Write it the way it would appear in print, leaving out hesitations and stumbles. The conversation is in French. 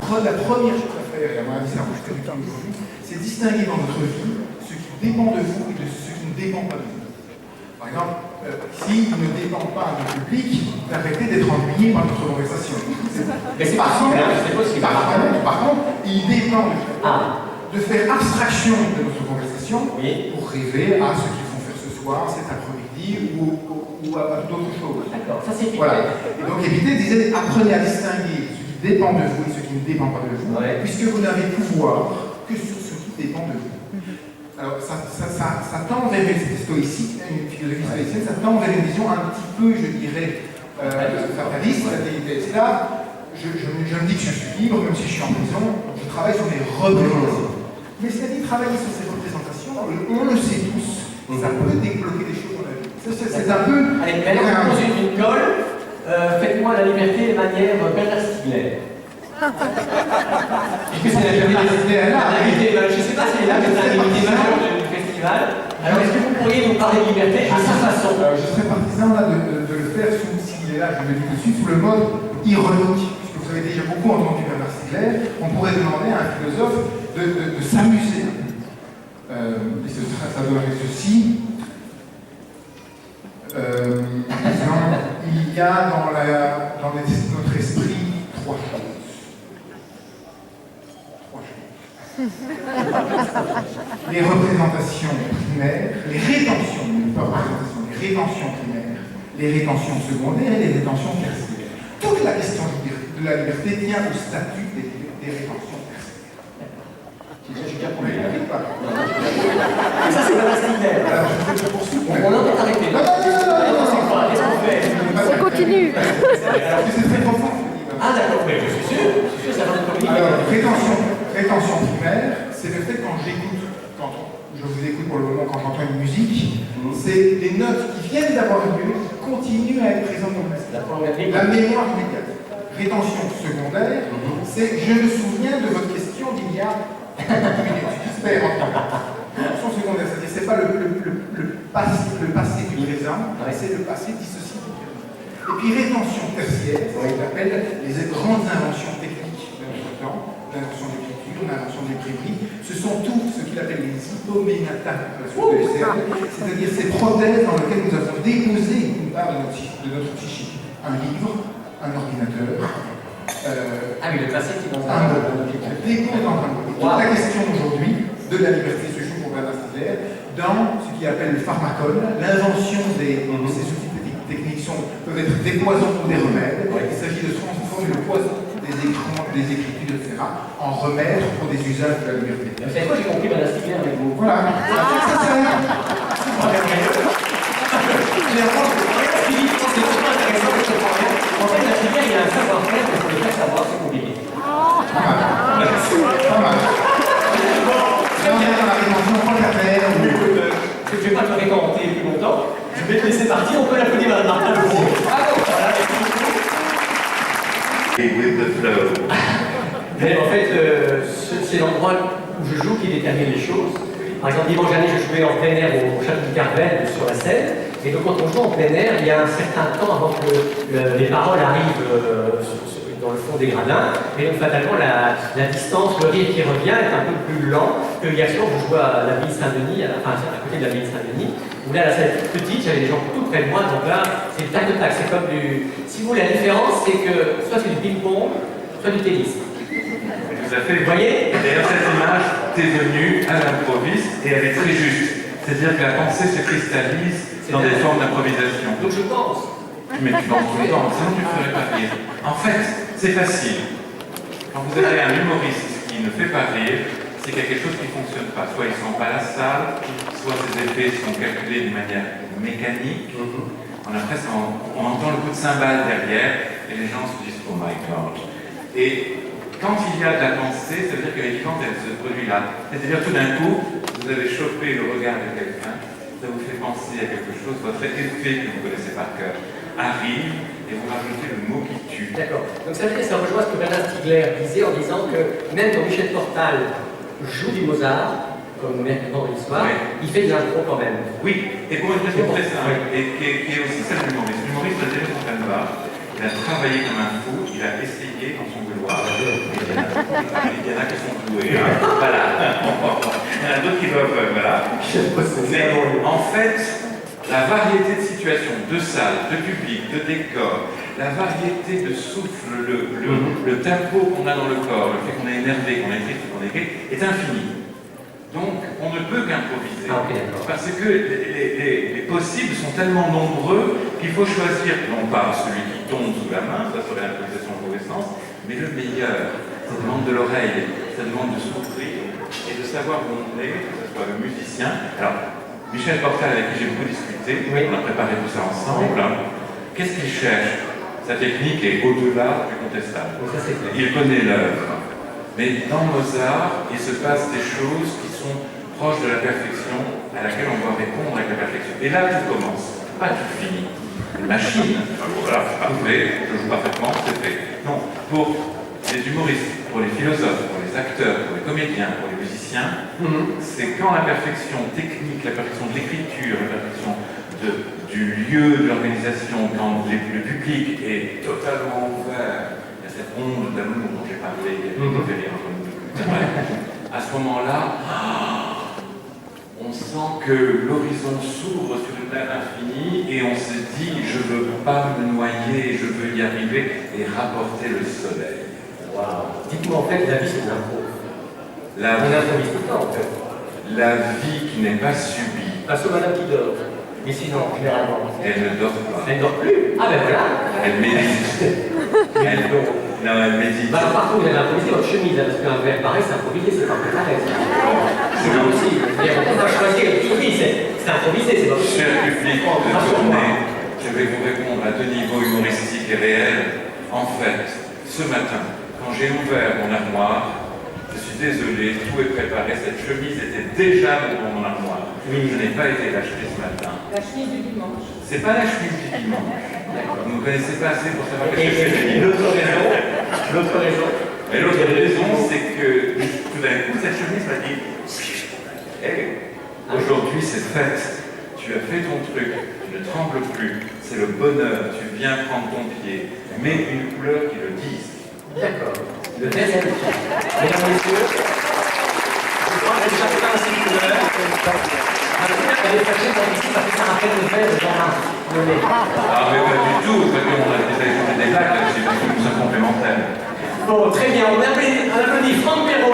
La première chose à faire, et à mon avis c'est un peu ce que nous faisons aujourd'hui, c'est distinguer dans notre vie ce qui dépend de vous et de ce qui ne dépend pas de vous. Par exemple, s'il ne dépend pas du public, d'arrêter d'être ennuyé par notre conversation. Mais c'est pas possible. Par contre, il dépend de faire abstraction de notre conversation pour rêver à ce qu'ils vont faire ce soir, cet après-midi ou à d'autres choses. D'accord, ça c'est voilà. Et donc Épictète disait, apprenez à distinguer ce qui dépend de vous et ce qui ne dépend pas de vous, puisque vous n'avez pouvoir que sur ce qui dépend de vous. Alors ça tend vers une stoïcienne, une philosophie stoïcienne, ça tend vers une vision un petit peu, je dirais, fataliste, c'est là. Je me dis que je suis libre, même si je suis en prison, je travaille sur mes représentations. Mais c'est-à-dire travailler sur ces représentations, on le sait tous, ça peut débloquer des choses dans la vie. C'est un peu... Allez, maintenant, je pose une colle, faites-moi la liberté de manière Bernard Stiegler. Est-ce que c'est la liberté là? Je ne sais pas si elle est là, mais c'est la liberté majeure du festival. Alors, est-ce que vous pourriez nous parler de liberté à sa façon? Je serais partisan là, de le faire sous, s'il est là, je le dis tout de suite, sous le mode ironique. Vous avez déjà beaucoup entendu Bernard Stiegler, on pourrait demander à un philosophe de s'amuser. Et ça donnerait ceci. Il y a dans notre esprit trois choses. Les représentations primaires, les rétentions, pas représentations, les rétentions primaires, les rétentions secondaires et les rétentions tertiaires. Toute la question de la liberté tient au statut des rétentions tertiaires. Je suis bien pour lui. Ça, c'est Bernard Stiegler. Alors, je poursuis. On en est arrêté. Non, c'est quoi? Qu'est-ce qu'on fait? On continue. Alors, c'est très profond. Ah, d'accord, mais je suis sûr, ça va être compliqué. Alors, rétention primaire, c'est le fait quand j'écoute, quand je vous écoute pour le moment, quand j'entends une musique, c'est les notes qui viennent d'avoir lieu qui continuent à être présentes dans le message. La mémoire immédiate. Rétention secondaire, c'est je me souviens de votre question d'il y a 10 minutes. J'espère entendre. Rétention secondaire, c'est-à-dire c'est pas le passé du présent, c'est le passé dissocié du présent. Et puis rétention tertiaire, c'est ce qu'on appelle les grandes inventions techniques de notre temps, l'invention de l'écriture, l'invention de l'imprimerie. Ce sont tous ce qu'il appelle les hypoménata, c'est-à-dire ces prothèses dans lesquelles nous avons déposé une part de notre psychique. Un livre, un ordinateur. Ah oui, le passé qui est dans un mot. Dépose dans un mot. Toute la question aujourd'hui de la liberté se joue pour Bernard Stiegler dans ce qu'il appelle le pharmacone, l'invention de ces outils techniques peuvent être des poisons ou des remèdes. Il s'agit de transformer le poison des écritures, etc., en remède pour des usages de la liberté. Vous savez quoi, j'ai compris Bernard Stiegler avec vous. Voilà. En fait, la Stiegler, il y a un savoir-faire, mais pour le faire savoir, c'est compliqué. Pas mal. On est dans la rétention quaternelle. Je ne vais pas te récompter plus longtemps. Je vais te laisser partir, on peut l'applaudir maintenant. With the flow. Mais en fait, c'est l'endroit où je joue qui détermine les choses. Par exemple, dimanche dernier, je jouais en plein air au Château de Carvel sur la scène. Et donc, quand on joue en plein air, il y a un certain temps avant que les paroles arrivent dans le fond des gradins. Et donc, fatalement, la distance, le rire qui revient est un peu plus lent que hier soir. Je jouais à la ville Saint-Denis, enfin, à côté de la ville Saint-Denis. Où là, la salle est toute petite, j'avais des gens tout près de moi. Donc là, c'est le tac de tac. C'est comme du. Si vous voulez, la différence, c'est que soit c'est du ping-pong, soit du tennis. Vous voyez? D'ailleurs, cette image t'est venue à l'improviste et elle est très juste. C'est-à-dire que la pensée se cristallise dans des formes d'improvisation. Donc je pense. Mais tu penses tout le temps, sinon tu ne ferais pas rire. En fait, c'est facile. Quand vous avez un humoriste qui ne fait pas rire, c'est qu'il y a quelque chose qui ne fonctionne pas. Soit il ne sent pas la salle, soit ses effets sont calculés d'une manière mécanique. On a presque, on entend le coup de cymbale derrière et les gens se disent « Oh my God ». Et quand il y a de la pensée, ça veut dire que l'évidence, elle se produit là. C'est-à-dire tout d'un coup, vous avez chopé le regard de quelqu'un, ça vous fait penser à quelque chose, votre effet que vous connaissez par cœur arrive et vous rajoutez le mot qui tue. D'accord. Donc ça veut dire que ça rejoint ce que Bernard Stiegler disait en disant que même quand Michel Portal joue du Mozart, comme vendredi soir, il fait de l'impro quand même. Oui, et pour une raison très simple, et qui est aussi celle de l'humoriste. L'humoriste a déjà son canevas, il a travaillé comme un fou, il a essayé dans son couloir, et il a doués. Hein. Voilà. Il y en a d'autres qui doivent. Voilà. Mais en fait, la variété de situations, de salles, de public, de décors, la variété de souffle, le tempo qu'on a dans le corps, le fait qu'on est énervé, qu'on est triste, qu'on est gai, est infini. Donc, on ne peut qu'improviser. Ah, okay, parce que les possibles sont tellement nombreux qu'il faut choisir, non pas celui qui tombe sous la main, ça serait l'improvisation au mauvais sens, mais le meilleur. Ça demande de l'oreille, ça demande de s'ouvrir et de savoir où on est, que ce soit le musicien. Alors, Michel Portal, avec qui j'ai beaucoup discuté, on a préparé tout ça ensemble. Qu'est-ce qu'il cherche? Sa technique est au-delà du contestable. Il connaît l'œuvre. Mais dans Mozart, il se passe des choses qui sont proches de la perfection, à laquelle on doit répondre avec la perfection. Et là, tout commence, pas tout fini. Une machine, voilà, c'est parfait, je joue parfaitement, c'est fait. Non, pour les humoristes, pour les philosophes, pour les acteurs, pour les comédiens, pour les musiciens, c'est quand la perfection technique, la perfection de l'écriture, la perfection du lieu, de l'organisation, quand le public est totalement ouvert, il y a cette onde d'amour dont j'ai parlé, il y a à ce moment-là, on sent que l'horizon s'ouvre sur une mer infinie et on se dit, je ne veux pas me noyer, je veux y arriver et rapporter le soleil. Wow. Dites-moi, en fait, la vie, c'est une impro. On improvise tout le temps, en fait. La vie qui n'est pas subie. Parce que madame qui dort. Mais sinon, généralement. Elle ne dort pas. Elle ne dort plus. Ah ben voilà. Elle médite. Non, elle médite. Bah, par contre, vous avez improvisé votre chemise, hein, parce qu'un verre pareil, c'est improvisé, c'est pas préparé. C'est pas possible. On peut pas choisir. Oui, c'est improvisé, c'est pas possible. Cher public de tournée, je vais vous répondre à deux niveaux humoristiques et réels. En fait, ce matin, quand j'ai ouvert mon armoire, je suis désolé, tout est préparé, cette chemise était déjà dans mon armoire. Oui, je n'ai pas été l'acheter ce matin. La chemise du dimanche. C'est pas la chemise du dimanche. Vous ne me connaissez pas assez pour savoir que je fais L'autre raison, mais l'autre raison, c'est que tout d'un coup, cette chemise m'a dit hey, aujourd'hui c'est fête, tu as fait ton truc, tu ne trembles plus, c'est le bonheur, tu viens prendre ton pied, mets une couleur qui le dise. D'accord. Le deuxième. Mesdames et messieurs, je crois que chacun a ses couleurs. Elle est fâchée pour ici parce que ça rappelle le verre de Jean-Marc. Ah, mais pas du tout, parce qu'on a déjà échangé des blagues là-dessus, parce que nous sommes complémentaires. Bon, très bien, on applaudit Franck Perrault.